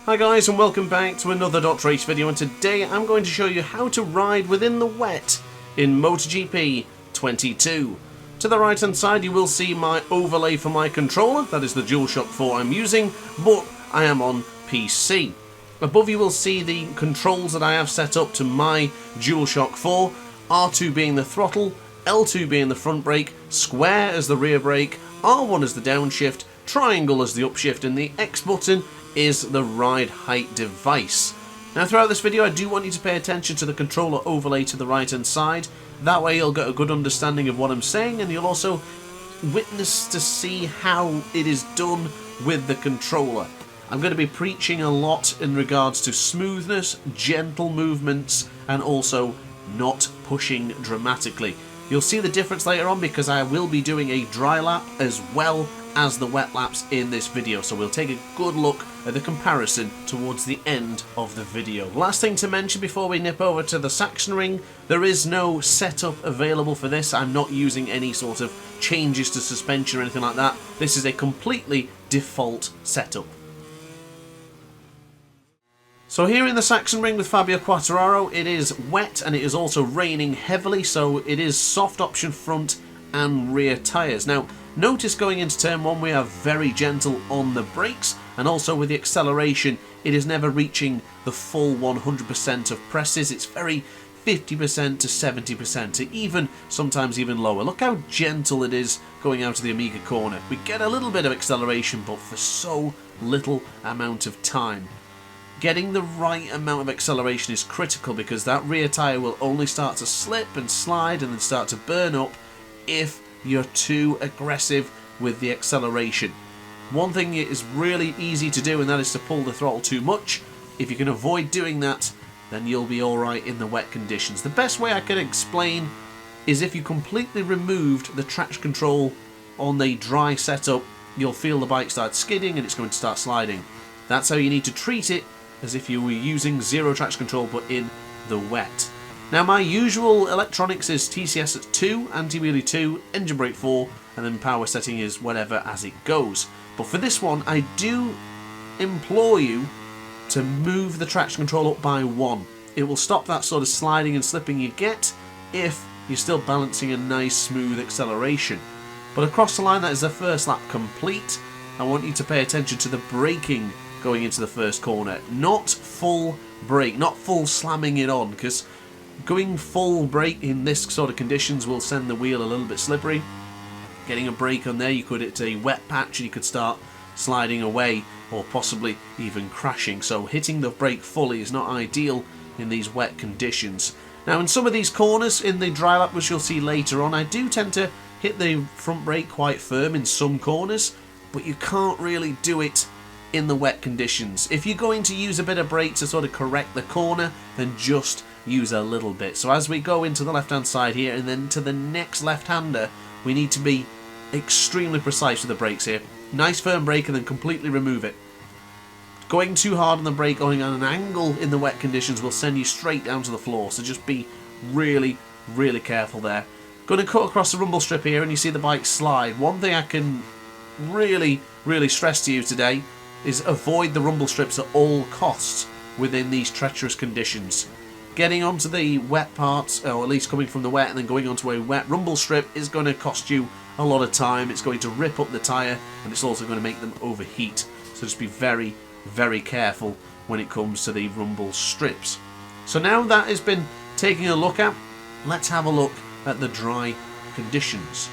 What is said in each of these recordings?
Hi guys and welcome back to another DrAce video, and today I'm going to show you how to ride within the wet in MotoGP 22. To the right hand side you will see my overlay for my controller, that is the DualShock 4 I'm using, but I am on PC. Above you will see the controls that I have set up to my DualShock 4, R2 being the throttle, L2 being the front brake, square as the rear brake, R1 as the downshift, triangle as the upshift, and the X button is the ride height device. Now throughout this video I do want you to pay attention to the controller overlay to the right hand side. That way you'll get a good understanding of what I'm saying, and you'll also witness to see how it is done with the controller. I'm going to be preaching a lot in regards to smoothness, gentle movements, and also not pushing dramatically. You'll see the difference later on because I will be doing a dry lap as well as the wet laps in this video, so we'll take a good look at the comparison towards the end of the video. Last thing to mention before we nip over to the Saxon ring, there is no setup available for this. I'm not using any sort of changes to suspension or anything like that. This is a completely default setup. So here in the Saxon ring with Fabio Quartararo, it is wet and it is also raining heavily, so it is soft option front and rear tyres. Now notice going into turn 1 we are very gentle on the brakes, and also with the acceleration it is never reaching the full 100% of presses. It's very 50% to 70% to even sometimes even lower. Look how gentle it is going out of the Amiga corner. We get a little bit of acceleration but for so little amount of time. Getting the right amount of acceleration is critical because that rear tyre will only start to slip and slide and then start to burn up if you're too aggressive with the acceleration. One thing is really easy to do, and that is to pull the throttle too much. If you can avoid doing that, then you'll be alright in the wet conditions. The best way I can explain is if you completely removed the traction control on the dry setup, you'll feel the bike start skidding and it's going to start sliding. That's how you need to treat it, as if you were using zero traction control but in the wet. Now my usual electronics is TCS at 2, anti-wheelie 2, engine brake 4, and then power setting is whatever as it goes. But for this one I do implore you to move the traction control up by 1. It will stop that sort of sliding and slipping you get if you're still balancing a nice smooth acceleration. But across the line, that is the first lap complete. I want you to pay attention to the braking going into the first corner. Not full brake, not full slamming it on, because going full brake in this sort of conditions will send the wheel a little bit slippery. Getting a brake on there, you could hit a wet patch and you could start sliding away or possibly even crashing. So hitting the brake fully is not ideal in these wet conditions. Now in some of these corners in the dry lap, which you'll see later on, I do tend to hit the front brake quite firm in some corners, but you can't really do it in the wet conditions. If you're going to use a bit of brake to sort of correct the corner, then just use a little bit. So as we go into the left hand side here and then to the next left hander, we need to be extremely precise with the brakes here. Nice firm brake and then completely remove it. Going too hard on the brake, going on an angle in the wet conditions will send you straight down to the floor, so just be really careful there. Going to cut across the rumble strip here and you see the bike slide. One thing I can really stress to you today is avoid the rumble strips at all costs within these treacherous conditions. Getting onto the wet parts, or at least coming from the wet and then going onto a wet rumble strip, is going to cost you a lot of time. It's going to rip up the tyre and it's also going to make them overheat. So just be very careful when it comes to the rumble strips. So now that has been taken a look at, let's have a look at the dry conditions.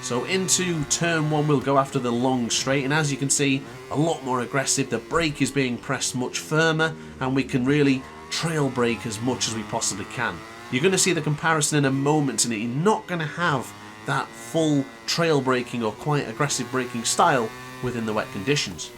So into turn 1 we'll go after the long straight, and as you can see, a lot more aggressive. The brake is being pressed much firmer and we can really trail brake as much as we possibly can. You're going to see the comparison in a moment, and you're not going to have that full trail braking or quite aggressive braking style within the wet conditions.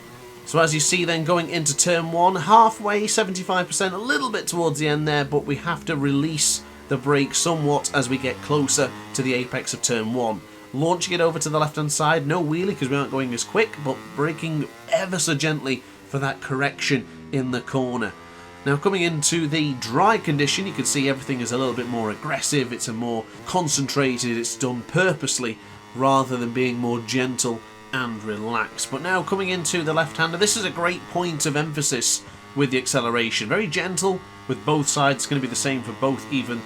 So as you see then going into turn 1, halfway, 75%, a little bit towards the end there, but we have to release the brake somewhat as we get closer to the apex of turn 1. Launching it over to the left hand side, no wheelie because we aren't going as quick, but braking ever so gently for that correction in the corner. Now coming into the dry condition, you can see everything is a little bit more aggressive, it's a more concentrated, it's done purposely rather than being more gentle and relax. But now coming into the left-hander, this is a great point of emphasis with the acceleration. Very gentle with both sides. It's going to be the same for both, even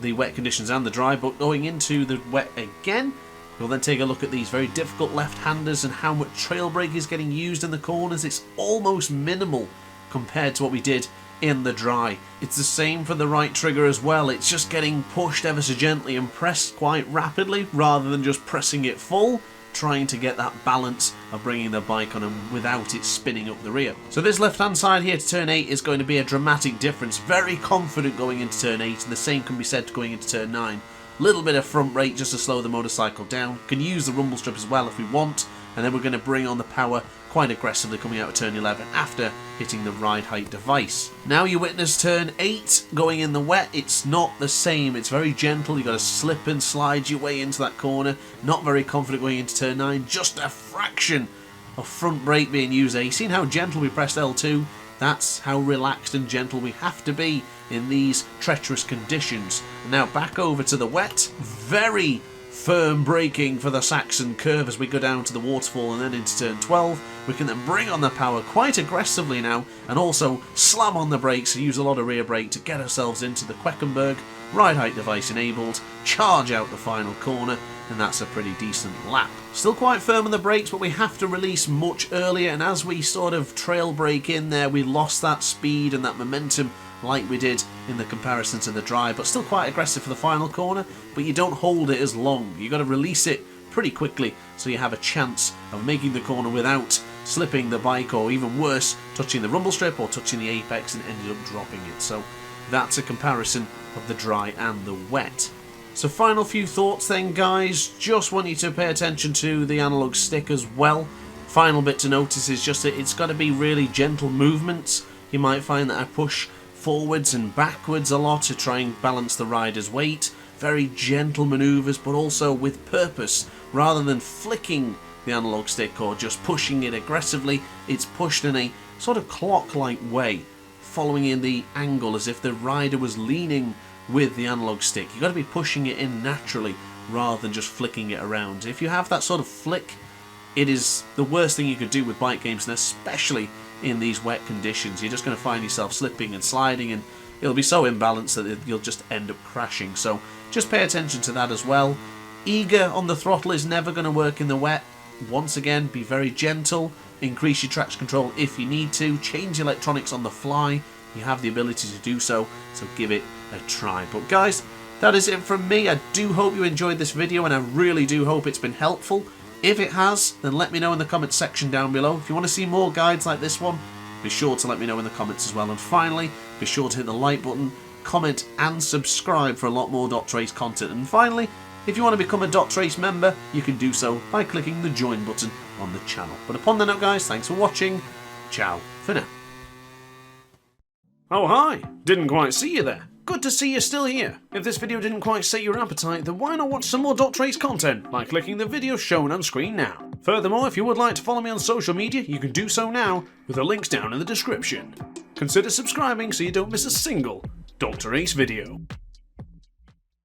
the wet conditions and the dry. But going into the wet again, we'll then take a look at these very difficult left-handers and how much trail brake is getting used in the corners. It's almost minimal compared to what we did in the dry. It's the same for the right trigger as well. It's just getting pushed ever so gently and pressed quite rapidly rather than just pressing it full, trying to get that balance of bringing the bike on and without it spinning up the rear. So this left hand side here to turn 8 is going to be a dramatic difference. Very confident going into turn 8, and the same can be said to going into turn 9. Little bit of front brake just to slow the motorcycle down. Can use the rumble strip as well if we want, and then we're going to bring on the power quite aggressively coming out of turn 11 after hitting the ride height device. Now you witness turn 8 going in the wet. It's not the same. It's very gentle. You've got to slip and slide your way into that corner. Not very confident going into turn 9. Just a fraction of front brake being used there. You've seen how gentle we pressed L2. That's how relaxed and gentle we have to be in these treacherous conditions. Now back over to the wet. Very firm braking for the Saxon curve as we go down to the waterfall and then into turn 12. We can then bring on the power quite aggressively now and also slam on the brakes and use a lot of rear brake to get ourselves into the Queckenberg. Ride height device enabled, charge out the final corner, and that's a pretty decent lap. Still quite firm on the brakes, but we have to release much earlier, and as we sort of trail brake in there, we lost that speed and that momentum like we did in the comparison to the dry, but still quite aggressive for the final corner, but you don't hold it as long. You've got to release it pretty quickly so you have a chance of making the corner without slipping the bike, or even worse, touching the rumble strip or touching the apex and ended up dropping it. So that's a comparison of the dry and the wet. So final few thoughts then, guys. Just want you to pay attention to the analog stick as well. Final bit to notice is just that it's got to be really gentle movements. You might find that I push forwards and backwards a lot to try and balance the rider's weight. Very gentle maneuvers, but also with purpose. Rather than flicking the analog stick or just pushing it aggressively, it's pushed in a sort of clock-like way, following in the angle as if the rider was leaning with the analog stick. You've got to be pushing it in naturally rather than just flicking it around. If you have that sort of flick, it is the worst thing you could do with bike games, and especially in these wet conditions. You're just going to find yourself slipping and sliding, and it'll be so imbalanced that you'll just end up crashing. So just pay attention to that as well. Eager on the throttle is never going to work in the wet. Once again, be very gentle. Increase your traction control if you need to. Change electronics on the fly. You have the ability to do so, so give it a try. But guys, that is it from me. I do hope you enjoyed this video, and I really do hope it's been helpful. If it has, then let me know in the comments section down below. If you want to see more guides like this one, be sure to let me know in the comments as well. And finally, be sure to hit the like button, comment and subscribe for a lot more DrAce content. And finally, if you want to become a DrAce member, you can do so by clicking the join button on the channel. But upon that note, guys, thanks for watching. Ciao for now. Oh hi, didn't quite see you there. Good to see you're still here. If this video didn't quite sate your appetite, then why not watch some more DrAce content by clicking the video shown on screen now. Furthermore, if you would like to follow me on social media, you can do so now with the links down in the description. Consider subscribing so you don't miss a single DrAce video.